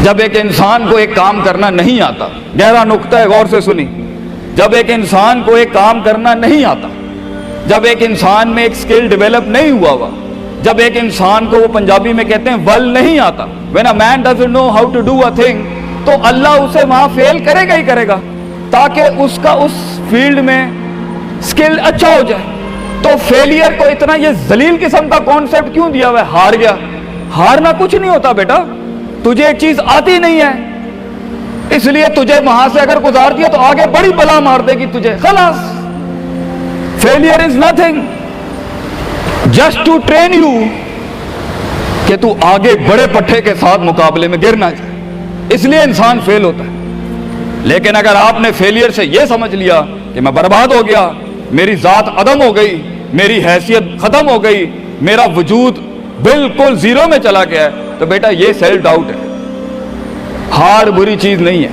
جب ایک انسان کو ایک کام کرنا نہیں آتا، گہرا نقطہ ہے، غور سے سنی، جب ایک انسان کو ایک کام کرنا نہیں آتا، جب ایک انسان میں ایک سکل ڈیولپ نہیں ہوا، جب ایک انسان کو وہ پنجابی میں کہتے ہیں ول نہیں آتا، when a man doesn't know how to do a thing، تو اللہ اسے وہاں فیل کرے گا ہی کرے گا تاکہ اس کا اس فیلڈ میں سکل اچھا ہو جائے۔ تو فیلئر کو اتنا یہ ذلیل قسم کا کانسیپٹ کیوں دیا ہوا ہے؟ ہار گیا، ہارنا کچھ نہیں ہوتا بیٹا، تجھے ایک چیز آتی نہیں ہے اس لیے تجھے وہاں سے اگر گزار دیا تو آگے بڑی بلا مار دے گی تجھے، خلاص۔ Failure is nothing just to train you کہ تو آگے بڑے پٹھے کے ساتھ مقابلے میں گر نہ جائے، اس لیے انسان فیل ہوتا ہے۔ لیکن اگر آپ نے فیلئر سے یہ سمجھ لیا کہ میں برباد ہو گیا، میری ذات عدم ہو گئی، میری حیثیت ختم ہو گئی، میرا وجود بالکل زیرو میں چلا گیا ہے، تو بیٹا یہ سیلف ڈاؤٹ ہے۔ ہار بری چیز نہیں ہے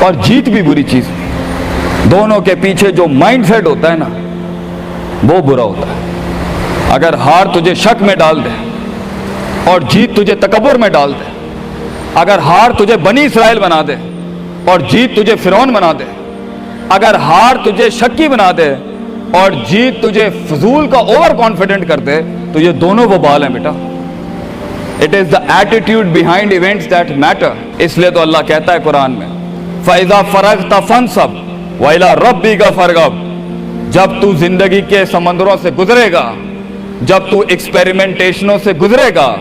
اور جیت بھی بری چیز نہیں، دونوں کے پیچھے جو مائنڈ سیٹ ہوتا ہے نا وہ برا ہوتا ہے۔ اگر ہار تجھے شک میں ڈال دے اور جیت تجھے تکبر میں ڈال دے، اگر ہار تجھے بنی اسرائیل بنا دے اور جیت تجھے فرعون بنا دے، اگر ہار تجھے شکی بنا دے اور جیت تجھے فضول کا اوور کانفیڈنٹ کر دے، تو یہ دونوں وبال ہیں بیٹا۔ It is the attitude behind events that matter۔ اس لیے تو اللہ کہتا ہے قرآن میں فَإِذَا فَرَغْتَ فَانْصَبْ وَإِلَىٰ رَبِّكَ فَارْغَب۔ جب تو زندگی کے سمندروں سے گزرے گا، جب تو ایکسپیریمنٹیشنوں سے گزرے گا،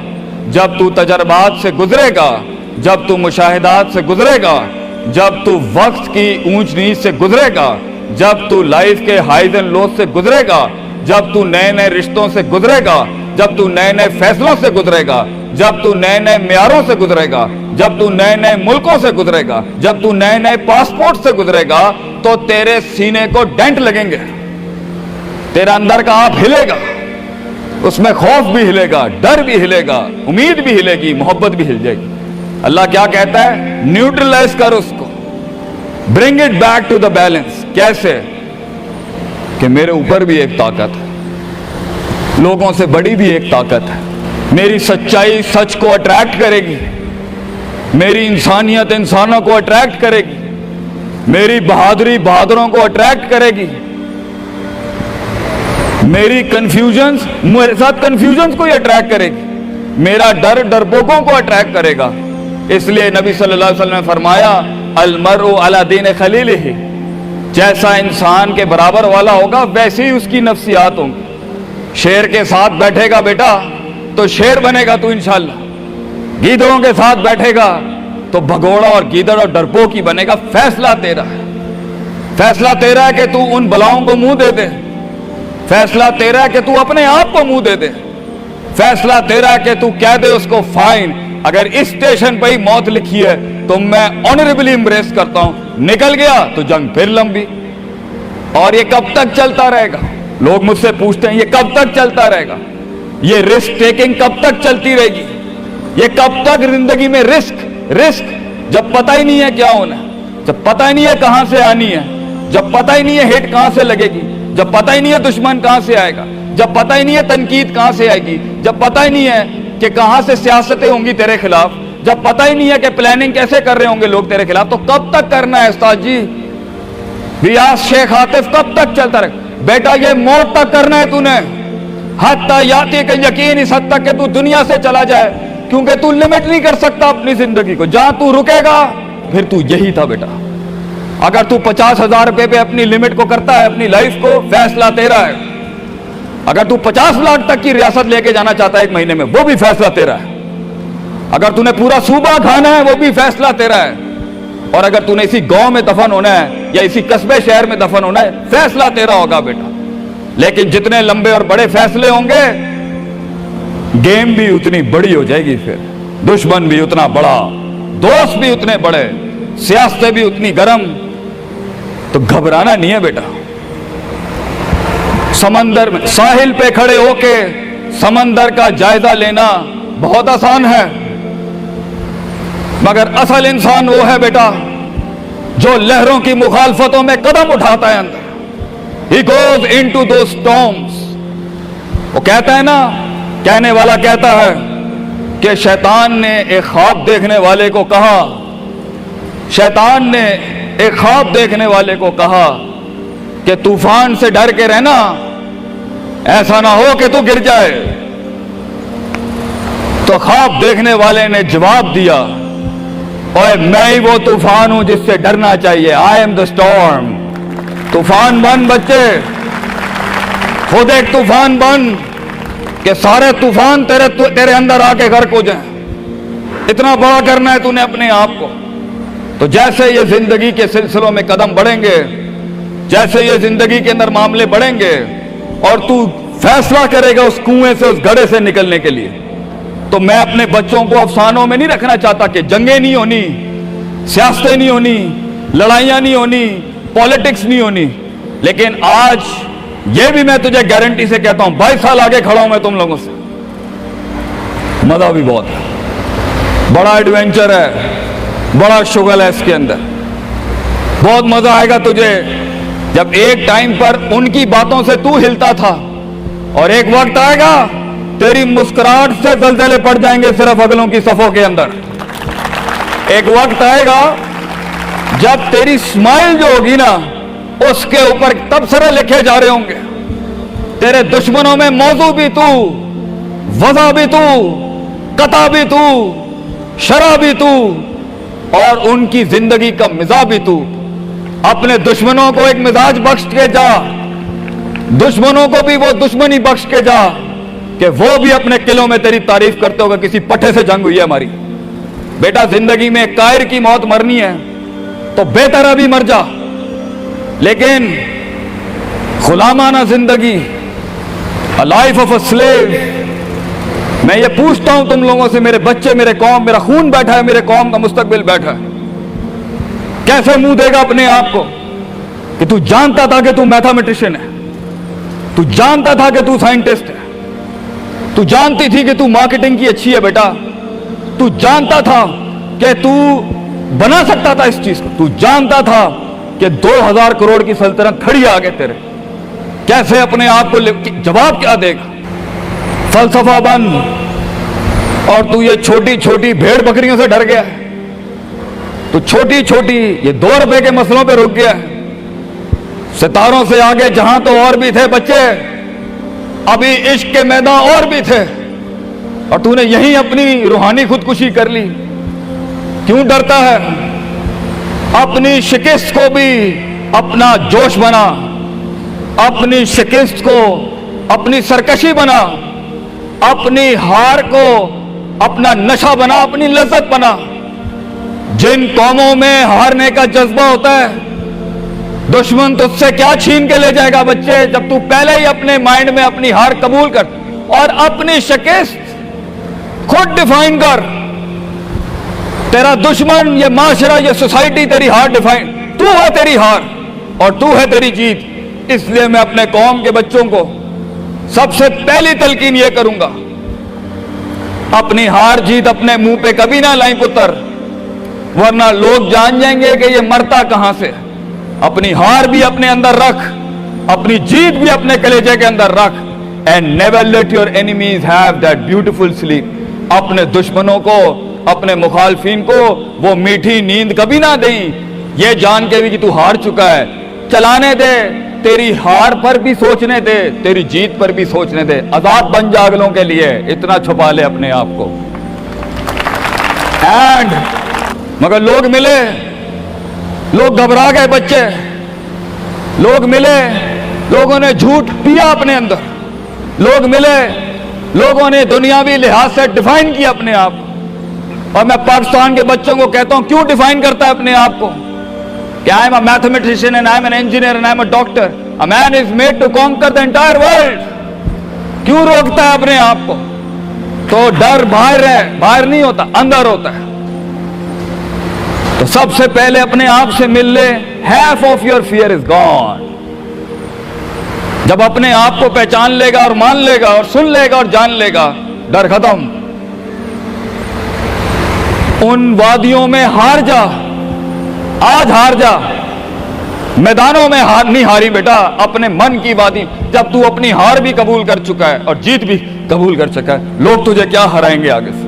جب تو تجربات سے گزرے گا، جب تو مشاہدات سے گزرے گا، جب تو وقت کی اونچ نیچ سے گزرے گا، جب تو لائف کے ہائیز اینڈ لوز سے گزرے گا، جب تو نئے نئے رشتوں سے گزرے گا، جب تو نئے نئے فیصلوں سے گزرے گا، جب تو نئے نئے معیاروں سے گزرے گا، جب تو نئے نئے ملکوں سے گزرے گا، جب تو نئے نئے پاسپورٹ سے گزرے گا، تو تیرے سینے کو ڈینٹ لگیں گے، تیرا اندر کا آپ ہلے گا، اس میں خوف بھی ہلے گا، ڈر بھی ہلے گا، امید بھی ہلے گی، محبت بھی ہل جائے گی۔ اللہ کیا کہتا ہے؟ نیوٹرلائز کر اس کو، bring it back to the balance. کیسے؟ کہ میرے اوپر بھی ایک طاقت ہے، لوگوں سے بڑی بھی ایک طاقت ہے، میری سچائی سچ کو اٹریکٹ کرے گی، میری انسانیت انسانوں کو اٹریکٹ کرے گی، میری بہادری بہادروں کو اٹریکٹ کرے گی، میری کنفیوژنز میرے ساتھ کنفیوژنز کو ہی اٹریکٹ کرے گی، میرا ڈر ڈرپوکوں کو اٹریکٹ کرے گا۔ اس لیے نبی صلی اللہ علیہ وسلم نے فرمایا المرء علی دین خلیلہ، جیسا انسان کے برابر والا ہوگا ویسے ہی اس کی نفسیات ہوں گی۔ شیر کے ساتھ بیٹھے گا بیٹا تو شیر بنے گا تو انشاءاللہ، گیدڑوں کے ساتھ بیٹھے گا تو بھگوڑا اور گیدڑ اور ڈرپوک ہی بنے گا۔ فیصلہ تیرا ہے، فیصلہ تیرا ہے کہ تو ان بلاؤں کو منہ دے دے، فیصلہ تیرا ہے کہ تو اپنے آپ کو منہ دے دے، فیصلہ تیرا ہے کہ تو کہہ دے اس کو فائن، اگر اس اسٹیشن پہ ہی موت لکھی ہے تو میں آنریبلی امبریس کرتا ہوں، نکل گیا تو جنگ پھر لمبی۔ اور یہ کب تک چلتا رہے گا؟ لوگ مجھ سے پوچھتے ہیں یہ کب تک چلتا رہے گا؟ یہ رسک ٹیکنگ کب تک چلتی رہے گی؟ یہ کب تک زندگی میں رسک جب پتہ ہی نہیں ہے کیا ہونا ہے، جب پتہ ہی نہیں ہے کہاں سے آنی ہے، جب پتہ ہی نہیں ہے ہٹ کہاں سے لگے گی، جب پتہ ہی نہیں ہے دشمن کہاں سے آئے گا، جب پتہ ہی نہیں ہے تنقید کہاں سے آئے گی، جب پتہ ہی نہیں ہے کہ کہاں سے سیاستیں ہوں گی تیرے خلاف، جب پتہ ہی نہیں ہے کہ پلاننگ کیسے کر رہے ہوں گے لوگ تیرے خلاف، تو کب تک کرنا ہے استاد جی؟ ریاض شیخ عاطف کب تک چلتا رہے؟ بیٹا یہ موت تک کرنا ہے تو نے، حتی یاتی کہ یقین اس حد تک کہ تو دنیا سے چلا جائے، کیونکہ تو لمٹ نہیں کر سکتا اپنی زندگی کو، جہاں تو رکے گا پھر تو یہی تھا بیٹا۔ اگر تو 50,000 روپے پہ اپنی لمٹ کو کرتا ہے اپنی لائف کو، فیصلہ تیرا ہے۔ اگر تو 50 لاکھ تک کی ریاست لے کے جانا چاہتا ہے ایک مہینے میں، وہ بھی فیصلہ تیرا ہے۔ اگر تو نے پورا صوبہ کھانا ہے وہ بھی فیصلہ تیرا ہے۔ اور اگر تو نے اسی گاؤں میں دفن ہونا ہے یا اسی قصبے شہر میں دفن ہونا ہے، فیصلہ تیرا ہوگا بیٹا۔ لیکن جتنے لمبے اور بڑے فیصلے ہوں گے، گیم بھی اتنی بڑی ہو جائے گی، پھر دشمن بھی اتنا بڑا، دوست بھی اتنے بڑے، سیاستیں بھی اتنی گرم۔ تو گھبرانا نہیں ہے بیٹا۔ سمندر میں ساحل پہ کھڑے ہو کے سمندر کا جائزہ لینا بہت آسان ہے، مگر اصل انسان وہ ہے بیٹا جو لہروں کی مخالفتوں میں قدم اٹھاتا ہے اندر۔ He goes into those storms۔ وہ کہتا ہے نا، کہنے والا کہتا ہے کہ شیطان نے ایک خواب دیکھنے والے کو کہا، شیطان نے ایک خواب دیکھنے والے کو کہا کہ طوفان سے ڈر کے رہنا، ایسا نہ ہو کہ تو گر جائے۔ تو خواب دیکھنے والے نے جواب دیا، اوے میں ہی وہ طوفان ہوں جس سے ڈرنا چاہیے، آئی ایم دا سٹارم۔ طوفان بن بچے، خود ایک طوفان بن کہ سارے طوفان تیرے اندر آ کے غرق ہو جائیں۔ اتنا بڑا کرنا ہے تو نے اپنے آپ کو۔ تو جیسے یہ زندگی کے سلسلوں میں قدم بڑھیں گے، جیسے یہ زندگی کے اندر معاملے بڑھیں گے اور تو فیصلہ کرے گا اس کنویں سے، اس گڑھے سے نکلنے کے لیے، تو میں اپنے بچوں کو افسانوں میں نہیں رکھنا چاہتا کہ جنگیں نہیں ہونی، سیاستیں نہیں ہونی، لڑائیاں نہیں ہونی، پالیٹکس نہیں ہونی، لیکن آج یہ بھی میں تجھے گارنٹی سے کہتا ہوں، 22 سال آگے کھڑا ہوں میں تم لوگوں سے، مزہ بھی بہت ہے، بڑا ایڈونچر ہے، بڑا شغل ہے اس کے اندر، بہت مزہ آئے گا تجھے جب ایک ٹائم پر ان کی باتوں سے تو ہلتا تھا اور ایک وقت آئے گا تیری مسکراہٹ سے زلزلے پڑ جائیں گے صرف اگلوں کی صفوں کے اندر۔ ایک وقت آئے گا جب تیری اسمائل جو ہوگی نا، اس کے اوپر تبصرے لکھے جا رہے ہوں گے، تیرے دشمنوں میں موضوع بھی تو، وضع بھی تو، قطع بھی تو، شرح بھی تو، اور ان کی زندگی کا مزاح بھی تو۔ اپنے دشمنوں کو ایک مزاج بخش کے جا، دشمنوں کو بھی وہ دشمنی بخش کے جا کہ وہ بھی اپنے قلعوں میں تیری تعریف کرتے ہوگا کسی پٹھے سے جنگ ہوئی ہے ہماری۔ بیٹا زندگی میں کائر کی موت مرنی ہے تو بہتر ابھی مر جا، لیکن غلامانہ زندگی، a life of a slave، میں یہ پوچھتا ہوں تم لوگوں سے، میرے بچے، میرے قوم، میرا خون بیٹھا ہے، میرے قوم کا مستقبل بیٹھا ہے، کیسے منہ دے گا اپنے آپ کو کہ تو جانتا تھا کہ تو میتھمیٹیشین ہے، تو جانتا تھا کہ تو سائنٹسٹ ہے، تو جانتی تھی کہ تو مارکیٹنگ کی اچھی ہے بیٹا، تو جانتا تھا کہ تو بنا سکتا تھا اس چیز کو، تو جانتا تھا کہ 2000 کروڑ کی سلطنت کھڑی ہے آگے تیرے، کیسے اپنے آپ کو جواب کیا دے گا؟ فلسفہ بن، اور تو یہ چھوٹی چھوٹی بھیڑ بکریوں سے ڈر گیا ہے، تو چھوٹی چھوٹی یہ 2 روپے کے مسئلوں پہ رک گیا ہے۔ ستاروں سے آگے جہاں تو اور بھی تھے بچے، ابھی عشق کے میدان اور بھی تھے، اور تو نے یہیں اپنی روحانی خودکشی کر لی۔ کیوں ڈرتا ہے؟ اپنی شکست کو بھی اپنا جوش بنا، اپنی شکست کو اپنی سرکشی بنا، اپنی ہار کو اپنا نشہ بنا، اپنی لذت بنا۔ جن قوموں میں ہارنے کا جذبہ ہوتا ہے، دشمن تجھ سے کیا چھین کے لے جائے گا بچے، جب تو پہلے ہی اپنے مائنڈ میں اپنی ہار قبول کر اور اپنی شکست خود ڈیفائن کر۔ تیرا دشمن یہ معاشرہ، یہ سوسائٹی تیری ہار ڈیفائن، تو ہے تیری ہار اور تو ہے تیری جیت۔ اس لیے میں اپنے قوم کے بچوں کو سب سے پہلی تلقین یہ کروں گا، اپنی ہار جیت اپنے منہ پہ کبھی نہ لائیں پتر، ورنہ لوگ جان جائیں گے کہ یہ مرتا کہاں سے۔ اپنی ہار بھی اپنے اندر رکھ، اپنی جیت بھی اپنے کلیجے کے اندر رکھ، and never let your enemies have that beautiful sleep۔ اپنے دشمنوں کو، اپنے مخالفین کو وہ میٹھی نیند کبھی نہ دیں، یہ جان کے بھی کہ تو ہار چکا ہے۔ چلانے دے، تیری ہار پر بھی سوچنے دے، تیری جیت پر بھی سوچنے دے۔ آزاد بن جا اگلوں کے لیے، اتنا چھپا لے اپنے آپ کو۔ اینڈ مگر لوگ ملے، لوگ گھبرا گئے بچے، لوگ ملے، لوگوں نے جھوٹ پیا اپنے اندر، لوگ ملے، لوگوں نے دنیاوی لحاظ سے ڈیفائن کیا اپنے آپ کو۔ اور میں پاکستان کے بچوں کو کہتا ہوں، کیوں ڈیفائن کرتا ہے اپنے آپ کو کہ I am a mathematician and I am an engineer and I am a doctor. A man is made to conquer the entire world۔ کیوں روکتا ہے اپنے آپ کو؟ تو ڈر باہر ہے، باہر نہیں ہوتا، اندر ہوتا ہے۔ تو سب سے پہلے اپنے آپ سے مل لے، half of your fear is gone۔ جب اپنے آپ کو پہچان لے گا اور مان لے گا اور سن لے گا اور جان لے گا، ڈر ختم۔ ان وادیوں میں ہار جا، آج ہار جا، میدانوں میں نہیں ہاری بیٹا، اپنے من کی وادی۔ جب تو اپنی ہار بھی قبول کر چکا ہے اور جیت بھی قبول کر چکا ہے، لوگ تجھے کیا ہرائیں گے آگے سے؟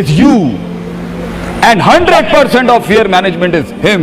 is you and 100% of fear management is him.